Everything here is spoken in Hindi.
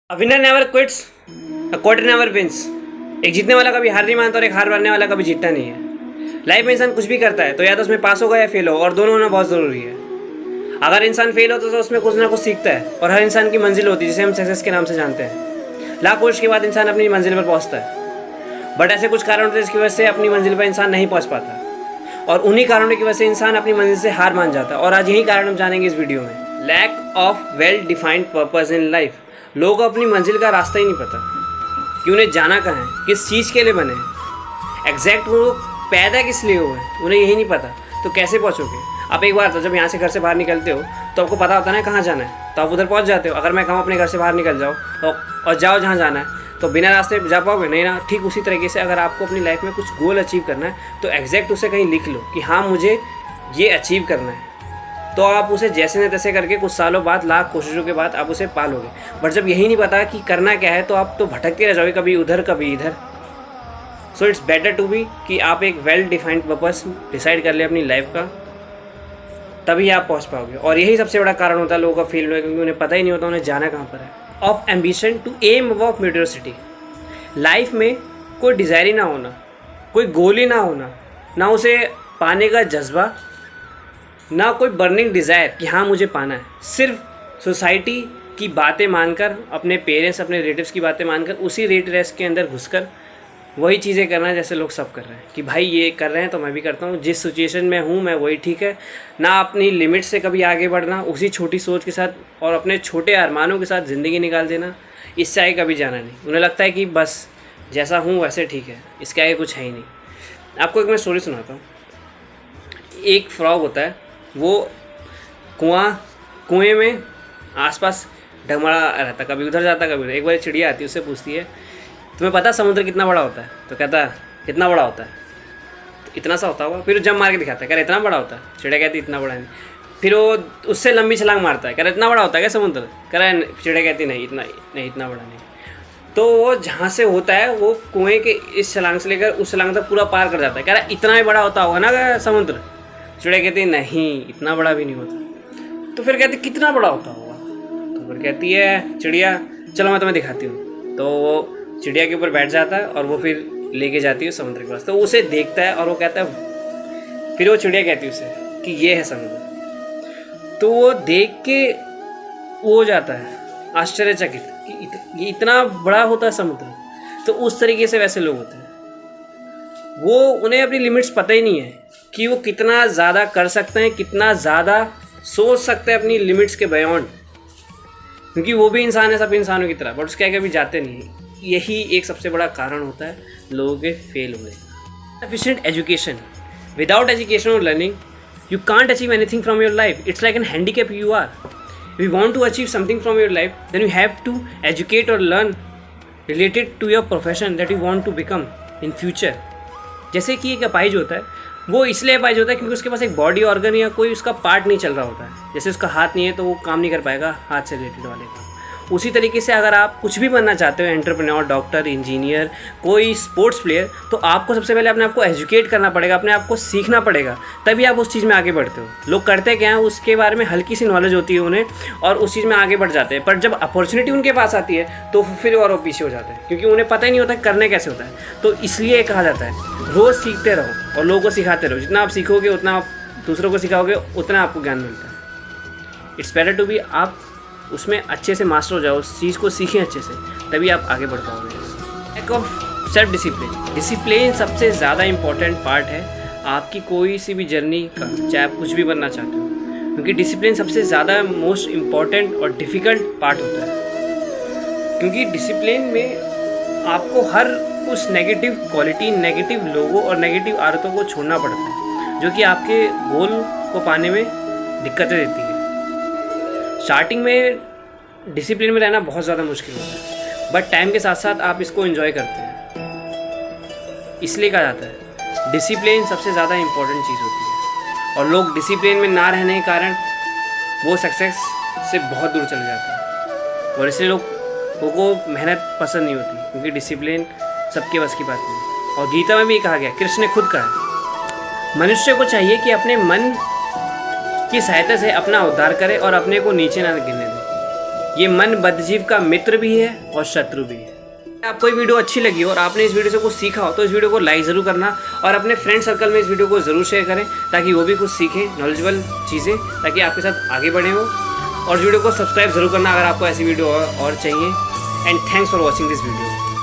A winner never quits, a quitter never wins। एक जीतने वाला कभी हार नहीं मानता और एक हार मानने वाला कभी जीतता नहीं है। लाइफ में इंसान कुछ भी करता है तो या तो उसमें पास होगा या फेल होगा, और दोनों होना बहुत ज़रूरी है। अगर इंसान फेल होता तो उसमें कुछ ना कुछ सीखता है, और हर इंसान की मंजिल होती है जिसे हम सक्सेस के नाम से जानते हैं। लाख कोशिश के बाद इंसान अपनी मंजिल पर पहुँचता है, बट ऐसे कुछ कारण होते हैं जिसकी वजह से अपनी मंजिल पर इंसान नहीं पहुँच पाता, और उन्हीं कारणों की वजह से इंसान अपनी मंजिल से हार मान जाता है। और आज यही कारण हम जानेंगे इस वीडियो में। Lack of well defined purpose in life. लोगों को अपनी मंजिल का रास्ता ही नहीं पता कि उन्हें जाना कहाँ है, किस चीज़ के लिए बने हैं, एग्जैक्ट वो पैदा किस लिए हुए हैं, उन्हें यही नहीं पता। तो कैसे पहुँचोगे आप? एक बार तो जब यहाँ से घर से बाहर निकलते हो तो आपको पता होता है ना कहाँ जाना है, तो आप उधर पहुँच जाते हो। अगर मैं कहूँ अपने घर से बाहर निकल जाओ और जाओ जहाँ जाना है, तो बिना रास्ते जा पाओगे नहीं ना। ठीक उसी तरीके से अगर आपको अपनी लाइफ में कुछ गोल अचीव करना है तो एग्जैक्ट उसे कहीं लिख लो कि हाँ मुझे ये अचीव करना है, तो आप उसे जैसे न तैसे करके कुछ सालों बाद, लाख कोशिशों के बाद आप उसे पालोगे। बट जब यही नहीं पता कि करना क्या है तो आप तो भटकते रह जाओगे, कभी उधर कभी इधर। So it's better to be कि आप एक वेल डिफाइंड पर्पस डिसाइड कर ले अपनी लाइफ का, तभी आप पहुंच पाओगे। और यही सबसे बड़ा कारण होता है लोगों का फेल होने का, क्योंकि उन्हें पता ही नहीं होता उन्हें जाना कहाँ पर है। Of ambition to aim above mediocrity. Life में कोई डिज़ायर ही ना होना, कोई गोल ही ना होना, ना उसे पाने का जज्बा, ना कोई बर्निंग डिज़ायर कि हाँ मुझे पाना है। सिर्फ सोसाइटी की बातें मानकर, अपने पेरेंट्स अपने रिलेटिव्स की बातें मानकर उसी रेट रेस के अंदर घुसकर वही चीज़ें करना है जैसे लोग सब कर रहे हैं कि भाई ये कर रहे हैं तो मैं भी करता हूँ, जिस सिचुएशन में हूँ मैं वही ठीक है। ना अपनी लिमिट से कभी आगे बढ़ना, उसी छोटी सोच के साथ और अपने छोटे अरमानों के साथ ज़िंदगी निकाल देना, इससे आगे कभी जाना नहीं। उन्हें लगता है कि बस जैसा हूँ वैसे ठीक है, इसके आगे कुछ है ही नहीं। आपको एक मैं स्टोरी सुनाता हूँ। एक फ्रॉग होता है, वो कुएं में आसपास डगमड़ा रहता, कभी उधर जाता कभी उधर। एक बार चिड़िया आती है, उससे पूछती है तुम्हें पता समुद्र कितना बड़ा होता है? तो कहता है कितना बड़ा होता है? तो इतना सा होता होगा। फिर जंप मार के दिखाता है, कह रहा इतना बड़ा होता है? चिड़िया कहती इतना बड़ा नहीं। फिर वो उससे लंबी छलांग मारता है, कह रहा इतना बड़ा होता है क्या समुद्र? कह रहा है, चिड़िया कहती नहीं इतना बड़ा नहीं। तो वो जहाँ से होता है वो कुएँ के इस छलांग से लेकर उस छलांग तक पूरा पार कर जाता है। कह रहा इतना ही बड़ा होता होगा ना समुद्र? चिड़िया कहती है नहीं, इतना बड़ा भी नहीं होता। तो फिर कहती कितना बड़ा होता होगा? तो फिर कहती है चिड़िया चलो मैं तुम्हें दिखाती हूँ। तो वो चिड़िया के ऊपर बैठ जाता है और वो फिर लेके जाती है समुद्र के पास। तो उसे देखता है और वो कहता है, फिर वो चिड़िया कहती है उसे कि ये है समुद्र। तो वो देख के वो हो जाता है आश्चर्यचकित कि ये इतना बड़ा होता है समुद्र। तो उस तरीके से वैसे लोग होते हैं, वो उन्हें अपनी लिमिट्स पता ही नहीं है कि वो कितना ज़्यादा कर सकते हैं, कितना ज़्यादा सोच सकते हैं अपनी लिमिट्स के बियॉन्ड, क्योंकि वो भी इंसान है सब इंसानों की तरह, बट उसके आगे कभी जाते नहीं। यही एक सबसे बड़ा कारण होता है लोगों के फेल हुए। Sufficient education. विदाउट एजुकेशन और learning you can't achieve anything from your life. It's like an handicap you are. If you want to achieve something from your life, then you have to educate or learn related to your profession that you want to become in future। जैसे कि एक अपाहिज होता है, वो इसलिए अपाहिज होता है क्योंकि उसके पास एक बॉडी ऑर्गन या कोई उसका पार्ट नहीं चल रहा होता है। जैसे उसका हाथ नहीं है तो वो काम नहीं कर पाएगा हाथ से रिलेटेड वाले काम। उसी तरीके से अगर आप कुछ भी बनना चाहते हो, एंटरप्रेन्योर, डॉक्टर, इंजीनियर, कोई स्पोर्ट्स प्लेयर, तो आपको सबसे पहले अपने आप को एजुकेट करना पड़ेगा, अपने आप को सीखना पड़ेगा, तभी आप उस चीज़ में आगे बढ़ते हो। लोग करते क्या हैं, उसके बारे में हल्की सी नॉलेज होती है उन्हें और उस चीज़ में आगे बढ़ जाते हैं, पर जब अपॉर्चुनिटी उनके पास आती है तो फिर और वो पीछे हो जाते हैं, क्योंकि उन्हें पता ही नहीं होता करने कैसे होता है। तो इसलिए कहा जाता है रोज़ सीखते रहो और लोगों को सिखाते रहो। जितना आप सीखोगे उतना आप दूसरों को सिखाओगे, उतना आपको ज्ञान मिलता है। इट्स बेटर टू बी आप उसमें अच्छे से मास्टर हो जाओ, उस चीज़ को सीखें अच्छे से, तभी आप आगे बढ़ पाओगे। Lack of self discipline. Discipline सबसे ज़्यादा इम्पॉर्टेंट पार्ट है आपकी कोई सी भी जर्नी का, चाहे आप कुछ भी बनना चाहते हो, क्योंकि डिसिप्लिन सबसे ज़्यादा मोस्ट इम्पॉर्टेंट और डिफ़िकल्ट पार्ट होता है। क्योंकि डिसिप्लिन में आपको हर उस नेगेटिव क्वालिटी, नेगेटिव लोगों और नेगेटिव आदतों को छोड़ना पड़ता है जो कि आपके गोल को पाने में दिक्कतें देती है। स्टार्टिंग में डिसिप्लिन में रहना बहुत ज़्यादा मुश्किल होता है, बट टाइम के साथ साथ आप इसको एंजॉय करते हैं। इसलिए कहा जाता है डिसिप्लिन सबसे ज़्यादा इम्पोर्टेंट चीज़ होती है, और लोग डिसिप्लिन में ना रहने के कारण वो सक्सेस से बहुत दूर चले जाते हैं, और इसलिए लोगों को मेहनत पसंद नहीं होती, क्योंकि डिसिप्लिन सबके बस की बात नहीं। और गीता में भी कहा गया, कृष्ण ने खुद कहा, मनुष्य को चाहिए कि अपने मन की सहायता से अपना उद्धार करे और अपने को नीचे ना गिरने दे। ये मन बद्धजीव का मित्र भी है और शत्रु भी है। आपको ये वीडियो अच्छी लगी और आपने इस वीडियो से कुछ सीखा हो तो इस वीडियो को लाइक ज़रूर करना और अपने फ्रेंड सर्कल में इस वीडियो को ज़रूर शेयर करें ताकि वो भी कुछ सीखें नॉलेजेबल चीज़ें, ताकि आपके साथ आगे बढ़े हो। और वीडियो को सब्सक्राइब ज़रूर करना अगर आपको ऐसी वीडियो और चाहिए। And thanks for watching this video.